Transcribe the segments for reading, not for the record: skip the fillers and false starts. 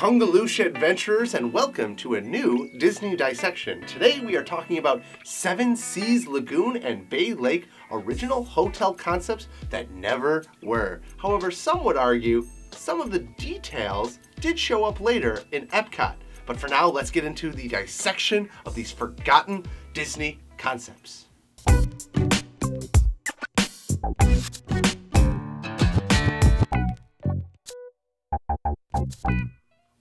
Kongaloosh adventurers, and welcome to a new Disney Dissection. Today we are talking about Seven Seas Lagoon and Bay Lake original hotel concepts that never were. However, some would argue some of the details did show up later in Epcot. But for now, let's get into the dissection of these forgotten Disney concepts.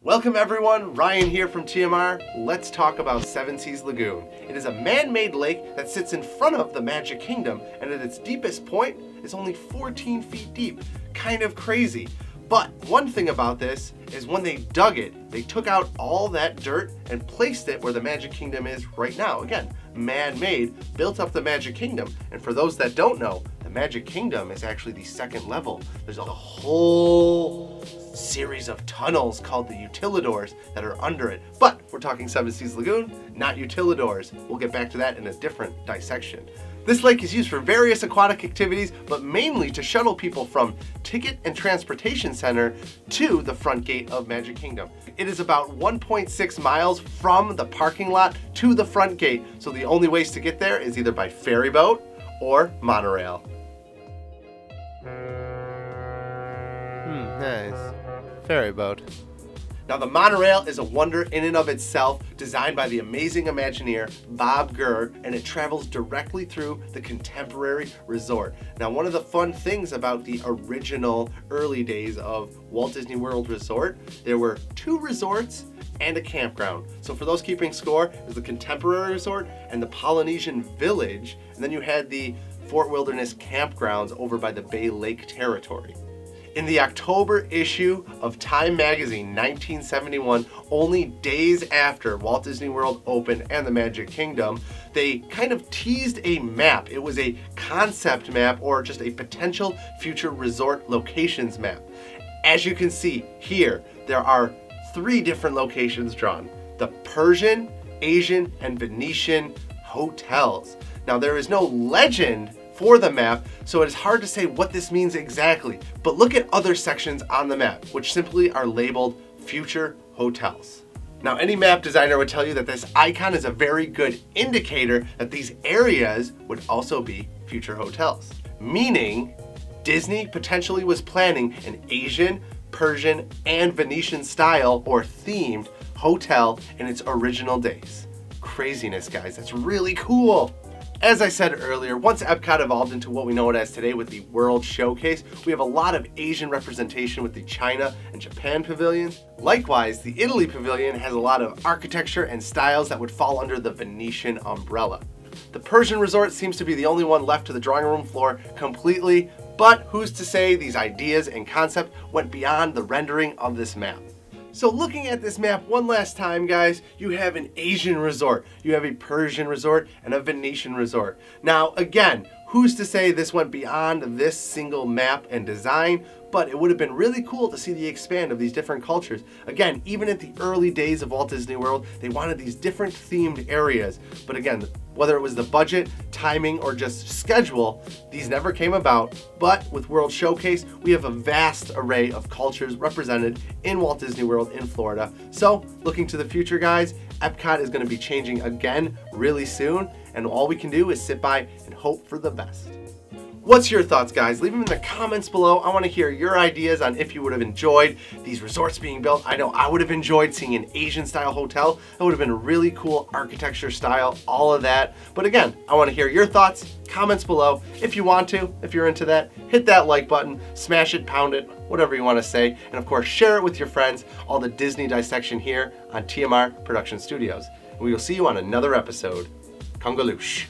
Welcome everyone, Ryan here from TMR. Let's talk about Seven Seas Lagoon. It is a man-made lake that sits in front of the Magic Kingdom, and at its deepest point is only 14 feet deep. Kind of crazy. But one thing about this is when they dug it, they took out all that dirt and placed it where the Magic Kingdom is right now. Again, man-made, built up the Magic Kingdom. And for those that don't know, the Magic Kingdom is actually the second level. There's a whole series of tunnels called the utilidors that are under it. But we're talking Seven Seas Lagoon, not utilidors. We'll get back to that in a different dissection. This lake is used for various aquatic activities, but mainly to shuttle people from Ticket and Transportation Center to the front gate of Magic Kingdom. It is about 1.6 miles from the parking lot to the front gate, so the only ways to get there is either by ferry boat or monorail. Nice. Ferry boat. Now the monorail is a wonder in and of itself, designed by the amazing Imagineer Bob Gurr, and it travels directly through the contemporary resort. Now one of the fun things about the original early days of Walt Disney World Resort, there were 2 resorts and a campground. So for those keeping score, it was the Contemporary Resort and the Polynesian Village, and then you had the Fort Wilderness campgrounds over by the Bay Lake territory. In the October issue of Time magazine 1971, only days after Walt Disney World opened and the Magic Kingdom, they kind of teased a map. It was a concept map or just a potential future resort locations map. As you can see here, there are 3 different locations drawn: the Persian, Asian, and Venetian hotels. Now there is no legend for the map, so it is hard to say what this means exactly, but look at other sections on the map, which simply are labeled future hotels. Now any map designer would tell you that this icon is a very good indicator that these areas would also be future hotels, meaning Disney potentially was planning an Asian, Persian, and Venetian style or themed hotel in its original days. Craziness, guys, that's really cool. As I said earlier, once Epcot evolved into what we know it as today with the World Showcase, we have a lot of Asian representation with the China and Japan pavilions. Likewise, the Italy pavilion has a lot of architecture and styles that would fall under the Venetian umbrella. The Persian resort seems to be the only one left to the drawing room floor completely, but who's to say these ideas and concept went beyond the rendering of this map. So looking at this map one last time, guys, you have an Asian resort, you have a Persian resort, and a Venetian resort. Now again, who's to say this went beyond this single map and design, but it would have been really cool to see the expand of these different cultures. Again, even at the early days of Walt Disney World, they wanted these different themed areas. But again, whether it was the budget, timing, or just schedule, these never came about. But with World Showcase, we have a vast array of cultures represented in Walt Disney World in Florida. So looking to the future, guys, Epcot is going to be changing again really soon, and all we can do is sit by and hope for the best. What's your thoughts, guys? Leave them in the comments below. I want to hear your ideas on if you would have enjoyed these resorts being built. I know I would have enjoyed seeing an Asian style hotel. That would have been a really cool architecture style, all of that. But again, I want to hear your thoughts, comments below. If you want to, if you're into that, hit that like button, smash it, pound it, whatever you want to say. And of course, share it with your friends. All the Disney Dissection here on TMR Production Studios. And we will see you on another episode. Kongaloosh.